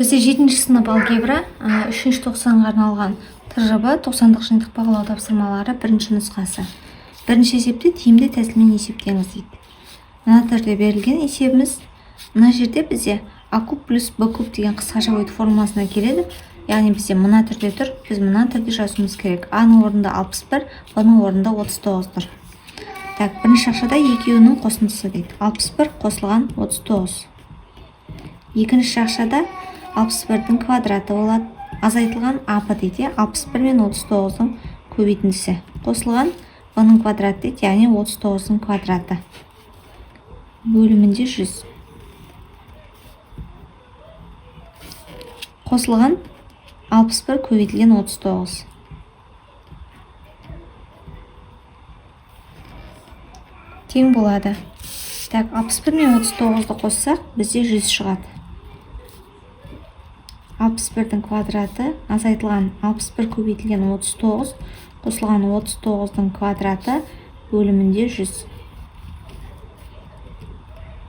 Бізде 7-ші сынып алгебра 3-ші тоқсанға арналған тжб 90-дық жиынтық бағалау тапсырмалары бірінші нұсқасы. Бірінші есепті тиімді тәсілмен есептеңіз дейді. Мына түрде берілген есебіміз. Мына жерде бізде а куб плюс б куб деген қысқаша ойт формуласына келеді. Яғни бізде мына түрде тұр. Біз мына түрде жазуымыз керек. А-ның орнында 61, б-ның орнында 39 тұр. Так, бірінші шақшада екеуінің қосындысы дейді. 61 қосылған 39. Екінші шақшада 61-дің квадраты болады. Азайтылған апы дейді. 61 мен 39-ның көбейтіндісі. Қосылған б-ның квадраты дейді. Яғни 39-ның квадраты. Бөлімінде 100. Қосылған 61 көбейтілген 39. Тең болады. Так, 61 мен 39-ды қоссақ, бізде 100 шығады. 61-дің квадраты азайтылған 61 көбейтілген 39, қосылған 39-дің квадраты бөлімінде 100.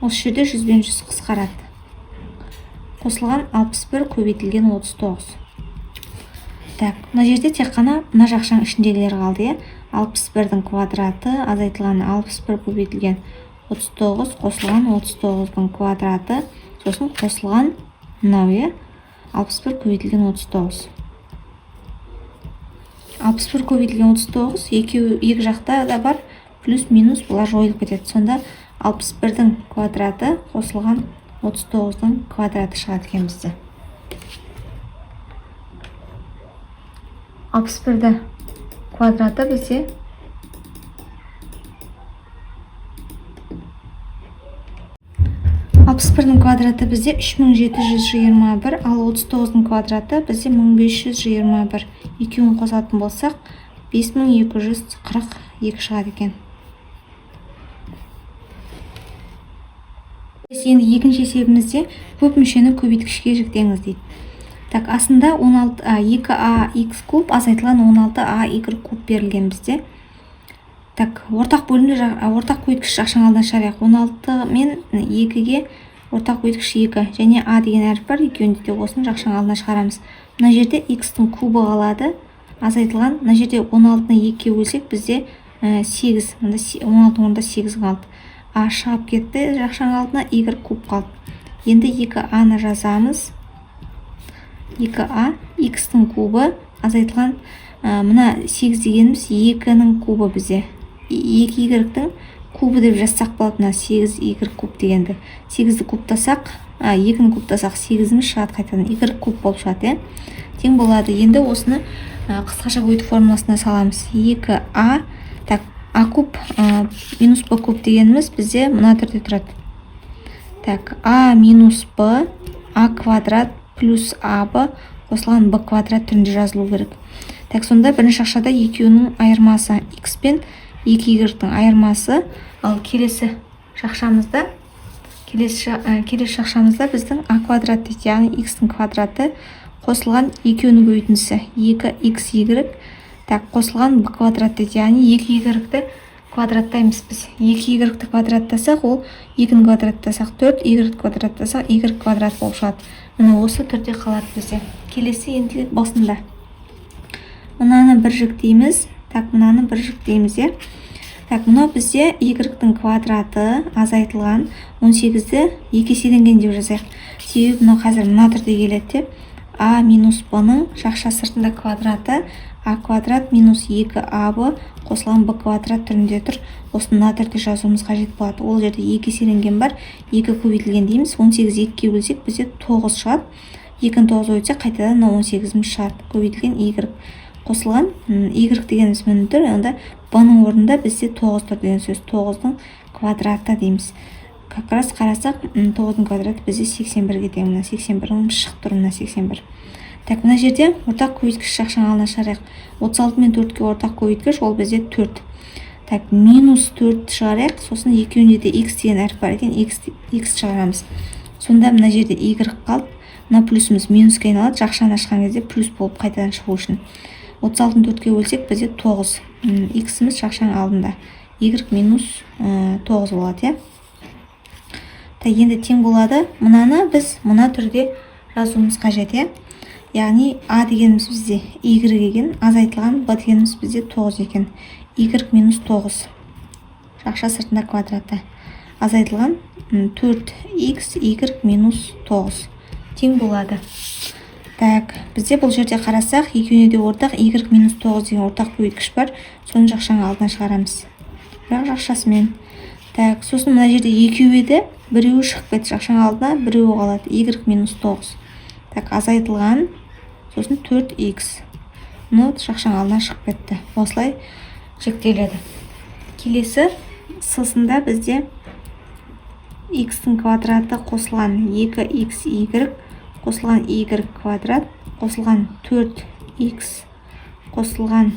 Осы жерде 100 бен 100 қысқарады. Қосылған 61 көбейтілген 39. Так, мына жерде тек қана мына жақшаның ішіндегілер қалды. 61-дің квадраты азайтылған 61 көбейтілген 39, қосылған 39-дің квадраты, сосын қосылған мынау 61 көбейтілген 39. 61 көбейтілген 39, екі жақта да бар, плюс-минус бұлар жойылып кетеді. Сонда 61-дің квадраты қосылған 39-дің квадраты шығады екен бізде. 61-ді квадраты бізде 61-дің квадраты бізде 3721, ал 39-дің квадраты бізде 1521. Екеуін қосатын болсақ, 5242 шығады екен. Енді екінші есебімізде көп мүшені көбейткішке жіктеңіз дейді. Так, астында 2ax куб азайтылған 16ay куб берілген бізде. Так, ортақ бөлімде ортақ көбейткіш жақшаның алдына шығарайық. 16 мен 2-ге ортақ көбейткіш 2 және а деген әріп бар. Екеуінде де осыны жақшаның алдына шығарамыз. Мына жерде x-тің кубы қалады. Азайтылған. Мына жерде 16-ны 2-ге бөлсек бізде 8. 16-ның орнында 8 қалды. А шығып кетті жақшаның алдына, y куб қалды. Енді 2a-ны жазамыз. 2a x-тің кубы азайтылған. Мына 8 дегеніміз 2-ның кубы бізде. 2y-тің кубы деп жазсақ болады. Мына 8y куб дегенді. 8-ді кубтасақ, 2-ні кубтасақ 8-іміз шығады қайтадан. y куб болып шығады. Тең болады. Енді осыны қысқаша көбейту формуласына саламыз. 2a, так, а куб минус б куб дегеніміз бізде мына түрде тұрады. Так, а минус б, а квадрат плюс аб қосылған б квадрат түрінде жазылу керек. Так, сонда бірінші шақшада екеуінің айырмасы x пен 2y-тің айырмасы, ал келесі шақшамызда біздің а квадрат дейді, яғни x-тің квадраты қосылған екеуінің көбейтіндісі 2xy, так, қосылған б квадрат дейді, яғни 2y-ті квадраттаймыз біз. 2y-ті квадраттасақ, ол 2-ні квадраттасақ 4, y-ті квадраттасақ y квадрат болып шығады. Міне осы түрде қалады бізде. Келесі енділік босында. Мынаны бір жүктейміз. Так, мынаны бір жүктейміз. Так, мынау бізде y-тің квадраты азайтылған 18-ді 2 еселенген деп жазайық. Себебі мынау қазір мына түрде келеді. А минус б-ның жақша сыртында квадраты а квадрат минус 2аб қосылған б квадрат түрінде тұр. Осыны мына түрде жазуымыз қажет болады. Ол жерде 2 еселенген бар, 2 көбейтілген дейміз. 18 2-ге бөлсек бізде 9 шығады. 2-ні 9-ға бөлсек қайтадан 18-іміз шығады. Көбейтілген y қосылған y дегеніміз міне тұр. Онда б-ның орнында бізде 9 тұр деген сөз. 9-дың квадраты дейміз. Как раз қарасақ 9-дың квадраты бізде 81-ге тең. Мына 81-ің шығып тұр, мына 81. Так, мына жерде ортақ көбейткіш жақшаның алдына шығарайық. 36 мен 4-ке ортақ көбейткіш, ол бізде 4. Так, минус 4 шығарайық. Сосын екеуінде де x деген әріп бар екен, x шығарамыз. Сонда мына жерде y қалды. Мына плюсіміз минусқа айналады. Жақшаны ашқан кезде плюс болып қайтадан шығу үшін. 36-ны 4-ке бөлсек бізде 9. X-іміз жақшаның алдында. Y минус 9 болады, Енді тең болады. Мынаны біз мына түрде жазуымыз қажет, иә. Яғни а дегеніміз бізде y екен, азайтылған b дегеніміз бізде 9 екен. y минус 9 жақша сыртында квадраты. Азайтылған 4x y минус 9 тең болады. Так, бізде бұл жерде қарасақ, екеуіне де ортақ y минус 9 деген ортақ көбейткіш бар. Соны жақшаның алдына шығарамыз. Бірақ жақшасымен. Так, сосын мына жерде екеуі еді, біреуі шығып кетті жақшаның алдына, біреуі қалады. y минус 9. Так, азайтылған, сосын 4x. Жақшаның алдына шығып кетті. Осылай шектеледі. Келесі сысында бізде x-тің квадраты қосылған 2xy қосылған y квадрат қосылған 4x қосылған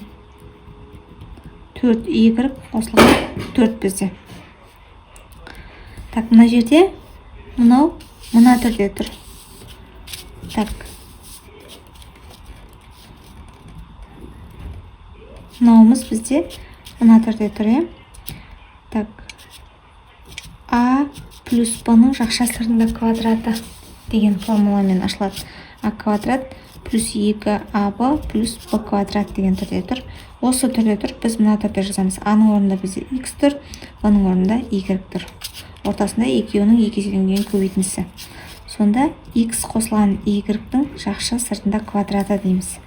4y қосылған 4 бізде. Так, мына жерде мына түрде тұр. Так, мынауымыз бізде мына түрде тұр, е. Так, а плюс b-ның жақша сыртында квадраты деген формуламен ашылады. А квадрат плюс 2ab плюс b квадрат деген түрде тұр. Осы түрде тұр, біз мына түрде жазамыз. А-ның орнында бізде x тұр, b-ның орнында y тұр. Ортасында екеуінің екі еселенген көбейтіндісі. Сонда x қосылған y-тің жақша сыртында квадраты дейміз.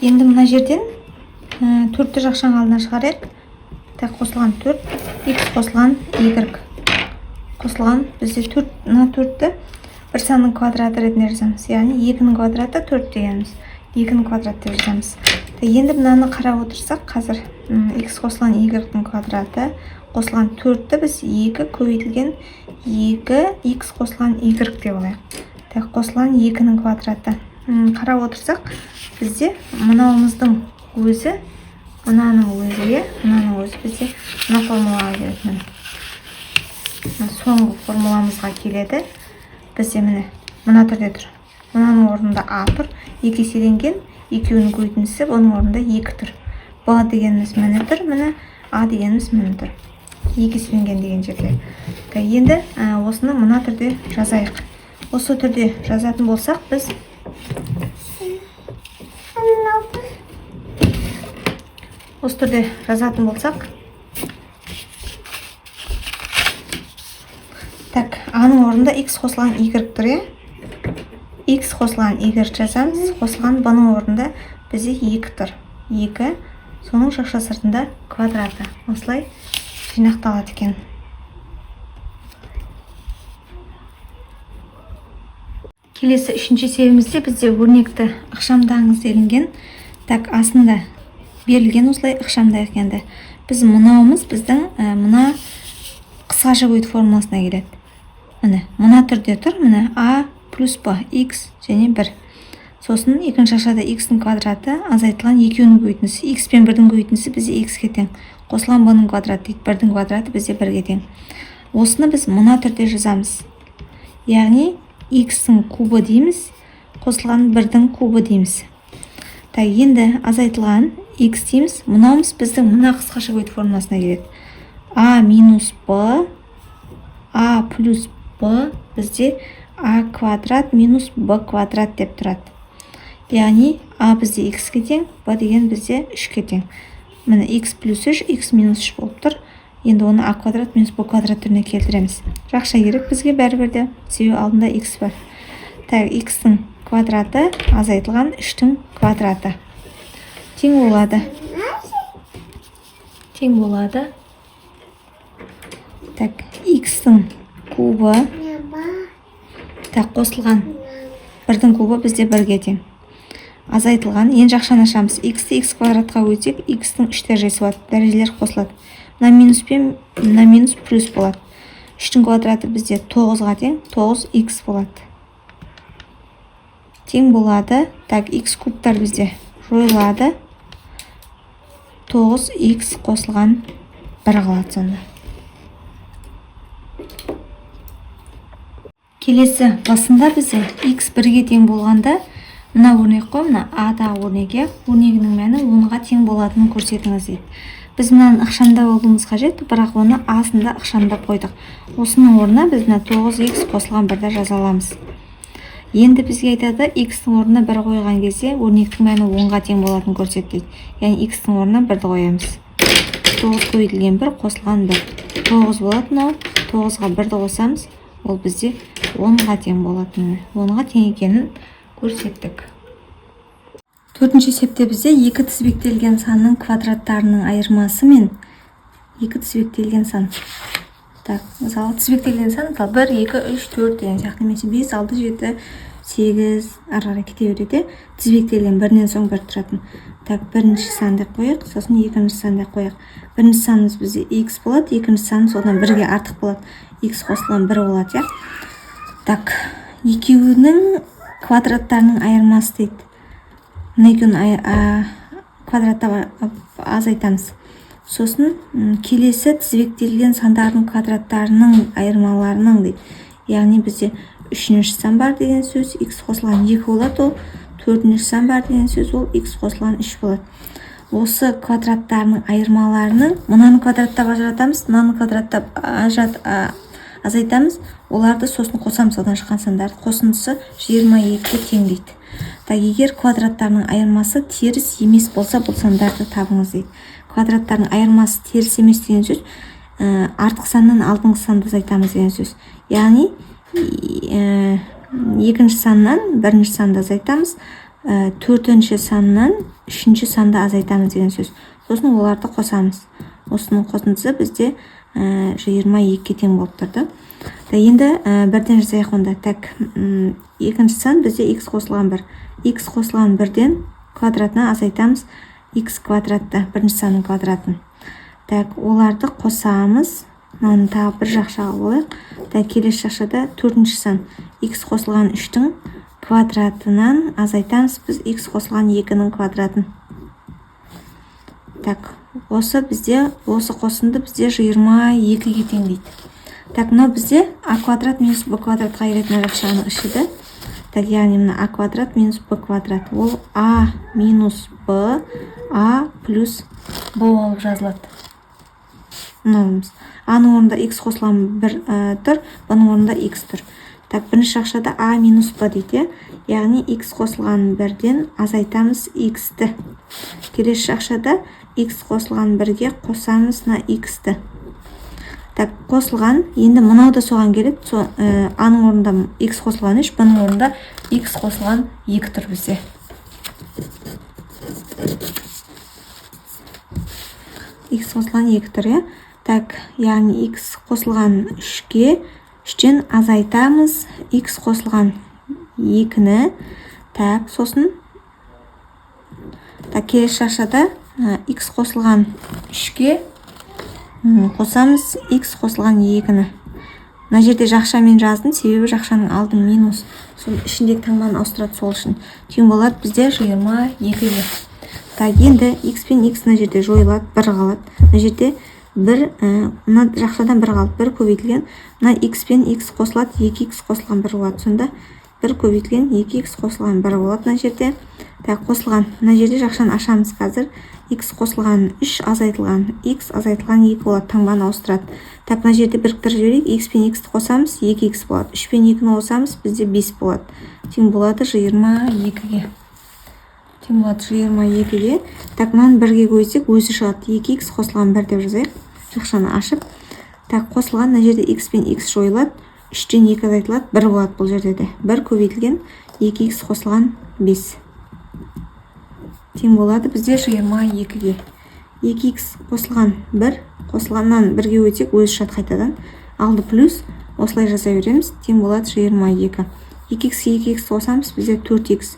Енді мына жерден 4-ті жақшаның алдына шығарайық. Так, қосылған 4, x қосылған y. Қосылған бізде 4-ті бір санның квадраты ретінде жазамыз. Яғни 2-ның квадраты 4 дегеніміз. 2-ның квадраты деп жазамыз. Енді мынаны қарап отырсақ, қазір x қосылған y-тің квадраты қосылған 4-ті біз 2 көбейтілген 2x қосылған y деп алайық. Так, қосылған 2-ның квадраты. Қарап отырсақ, бізде мынауымыздың өзі, мынаның өзі бізде мына формулаға келеді. Соңғы формуламызға келеді. Бізде мына түрде тұр. Мынаның орнында а тұр, екі еселенген, екеуінің көбейтіндісі, оның орнында 2 тұр. b дегеніміз міне тұр, міне а дегеніміз міне тұр. Екі еселенген деген жерде. Енді осыны мына түрде жазайық. Осы түрде жазатын болсақ, біз осы түрде жазатын болсақ, так, а-ның орнында x қосылған y тұр, е? X қосылған y жазамыз, қосылған b-ның орнында бізде 2 тұр. 2, соның жақша сыртында квадраты. Осылай жинақталады екен. Келесі үшінші есебімізде бізде өрнекті ықшамдаңыз делінген. Так, астында берілген осылай ықшамдайық енді. Біз мынауымыз біздің мына қысқаша көбейту формуласына келеді. Мына түрде тұр, міне а плюс b, x және 1. Сосын екінші жақшада x-тің квадраты азайтылған екеуінің көбейтіндісі. X пен 1-дің көбейтіндісі бізде x-ке тең. Қосылған b-ның квадраты дейді, 1-дің квадраты бізде 1-ге тең. Осыны біз мына түрде жазамыз. Яғни x-тің кубы дейміз, қосылған 1-дің кубы дейміз. Так, енді азайтылған x дейміз. Мынауымыз біздің мына қысқаша көбейту формуласына келеді. а минус b, а плюс b бізде а квадрат минус b квадрат деп тұрады. Яғни а бізде x-ке тең, b деген бізде 3-ке тең. Міне x плюс 3, x минус 3 болып тұр. Енді оны а квадрат минус b квадрат түріне келтіреміз. Жақша керек бізге бәрібірде, себебі алдында x бар. Так, x-тің квадраты азайтылған 3-тің квадраты. Тең болады. Так, x-тің кубы. Так, қосылған 1-дің кубы бізде 1-ге тең. Азайтылған, ең жақшаны ашамыз. X-ті x квадратқа өтсек, x-тің 3 дәрежесі болады. Дәрежелер қосылады. Мына минус пен мына минус плюс болады. 3-тің квадраты бізде 9-ға тең, 9x болады. Тең болады. Так, x кубтар бізде жойылады. 9x қосылған 1 қалады сонда. Келесі басында бізде x 1-ге тең болғанда, мына өрнек қой, мына а да өрнегі, өрнегінің мәні 10-ға тең болатынын көрсетіңіз дейді. біз мынаны ықшамдап алуымыз қажет, бірақ оны асында ықшамдап қойдық. Осының орнына біз мына 9x қосылған 1-ді жаза аламыз. Енді бізге айтады, x-тің орнына 1 қойған кезде өрнектің мәні 10-ға тең болатынын көрсетеді. Яғни x-тің орнына 1-ді қоямыз. 9 көбейтілген 1 қосылған 1. 9 болатын ол, 9-ға 1-ді қосамыз, ол бізде 10-ға тең болатын. 10-ға тең екенін көрсеттік. Төртінші есепте бізде екі тізбектелген санның квадраттарының айырмасы мен екі тізбектелген сан. Так, мысалы тізбектелген сан, мысалы 1, 2, 3, 4 деген сияқты, немесе 5, 6, 7, 8 ары қарай кете береді. Тізбектелген бірінен соң бір тұратын. Так, бірінші санды қойық, сосын екінші санды қойық. Бірінші санымыз бізде x болады, екінші санымыз одан 1-ге артық болады. X қосылған 1 болады, я. Так, екеуінің квадраттарының айырмасы дейді. Мына екеуін квадраттап азайтамыз. Сосын келесі тізбектелген сандардың квадраттарының айырмаларының дейді. Яғни бізде 3-ші сан бар деген сөз, x қосылған 2 болады, ол 4-ші сан бар деген сөз, ол x қосылған 3 болады. Осы квадраттарының айырмаларының мынаны квадраттап ажыратамыз, мынаны квадраттап азайтамыз, оларды сосын қосамыз, одан шыққан сандарды. Қосындысы 22-ге тең дейді. Так, егер квадраттарының айырмасы теріс емес болса, бұл сандарды табыңыз дейді. Квадраттардың айырмасы теріс емес деген сөз, артық саннан алдыңғы санды азайтамыз деген сөз. Яғни, екінші саннан бірінші санды азайтамыз, төртінші саннан үшінші санды азайтамыз деген сөз. Сосын оларды қосамыз. Осының қосындысы бізде 22-ге тең болып тұрды. Енді бірден жазайық онда. Так, екінші сан бізде x қосылған 1. X қосылған 1-ден квадратына азайтамыз x квадратты, бірінші санның квадратын. Так, оларды қосамыз. Мынаны тағы бір жақшаға болайық. Так, келесі жақшада 4-ші сан x қосылған 3-тің квадратынан азайтамыз біз x қосылған 2-нің квадратын. Так, осы қосынды бізде 22-ге тең дейді. Так, мынау бізде а квадрат минус b квадратқа келетін жақшаның ішіді. Так, яғни мына а квадрат минус b квадрат. Ол а минус b, а плюс b болып жазылады. Мынауымыз. А-ның орнында x қосылған 1 тұр, b-ның орнында x тұр. Так, бірінші жақшада а минус b дейді. Яғни x қосылған 1-ден азайтамыз x-ті. Келесі жақшада x қосылған 1-ге қосамыз на x-ті. Так, қосылған, енді мынау да соған келеді. А-ның орнында x қосылған 3, b-ның орнында x қосылған 2 тұр бізде. X қосылған 2 тұр, е? Так, яғни x қосылған 3-ге 3-тен азайтамыз x қосылған 2-ні. Так, сосын келесі жақшада x қосылған 3-ге қосамыз x қосылған 2-ні. Мына жерде жақшамен жаздым, себебі жақшаның алдын минус. Сол ішіндегі таңбаны ауыстырады, сол үшін. Тең болады бізде 22-ге. Так, енді x пен x мына жерде жойылады, 1 қалады. Мына жерде мына жақшадан 1 қалды, 1 көбейтілген. Мына x пен x қосылады, 2x қосылған 1 болады. Сонда 1 көбейтілген 2x қосылған 1 болады мына жерде. Так, қосылған. Мына жерде жақшаны ашамыз қазір. X қосылған 3 азайтылған, x азайтылған 2 болады, таңбаны ауыстырады. Так, мына жерде біріктіріп жіберейік. X пен x-ті қосамыз, 2x болады. 3 пен 2-ні қосамыз, бізде 5 болады. Тең болады 22-ге. Тең болады 22-ге. Так, мынаны 1-ге көйсек, өзі шығады. 2x қосылған 1 деп жазайық. Жақшаны ашып. Так, қосылған, мына жерде x пен x жойылады. 3-тен 2 азайтылады, 1 болады бұл жерде де. 1 көбейтілген 2x қосылған 5. Тең болады бізде 22-ге. 2x қосылған 1, қосылғаннан 1-ге өтсек, өзі шығады қайтадан. Алды плюс, осылай жаза береміз. Тең болады 22. 2x қосамыз, бізде 4x.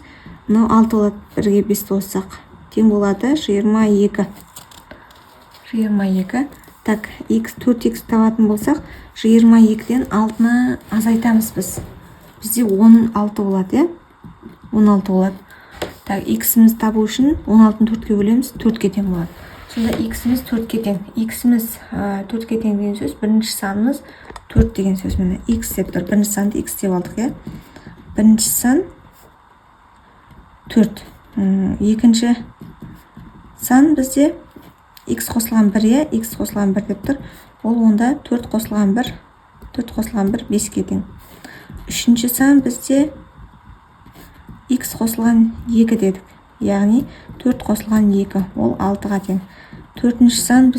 Мынау 6 болады, 1-ге 5 қоссақ. Тең болады 22. 22. Так, 4x табатын болсақ, 22-ден 6-ны азайтамыз біз. Бізде 16 болады, е? 16 болады. Так, x-іміз табу үшін 16-ны 4-ке бөлеміз, 4-ке тең болады. Сонда x-іміз 4-ке тең. X-іміз 4-ке тең деген сөз, бірінші санымыз 4 деген сөз. Міне x деп тұр. Бірінші санды x деп алдық, е? Бірінші сан 4. Екінші сан бізде x қосылған 1, иә, x қосылған 1 деп тұр. Ол онда 4 қосылған 1, 4 қосылған 1 5-ке тең. Үшінші сан бізде x қосылған 2 дедік. Яғни 4 қосылған 2, ол 6-ға тең. Төртінші сан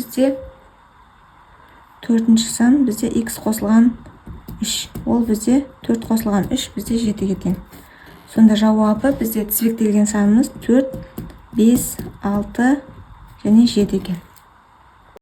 бізде x қосылған 3, ол бізде 4 қосылған 3, бізде 7-ге тең. Сонда жауабы бізде тізбектелген санымыз 4, 5, 6 және 7 екен.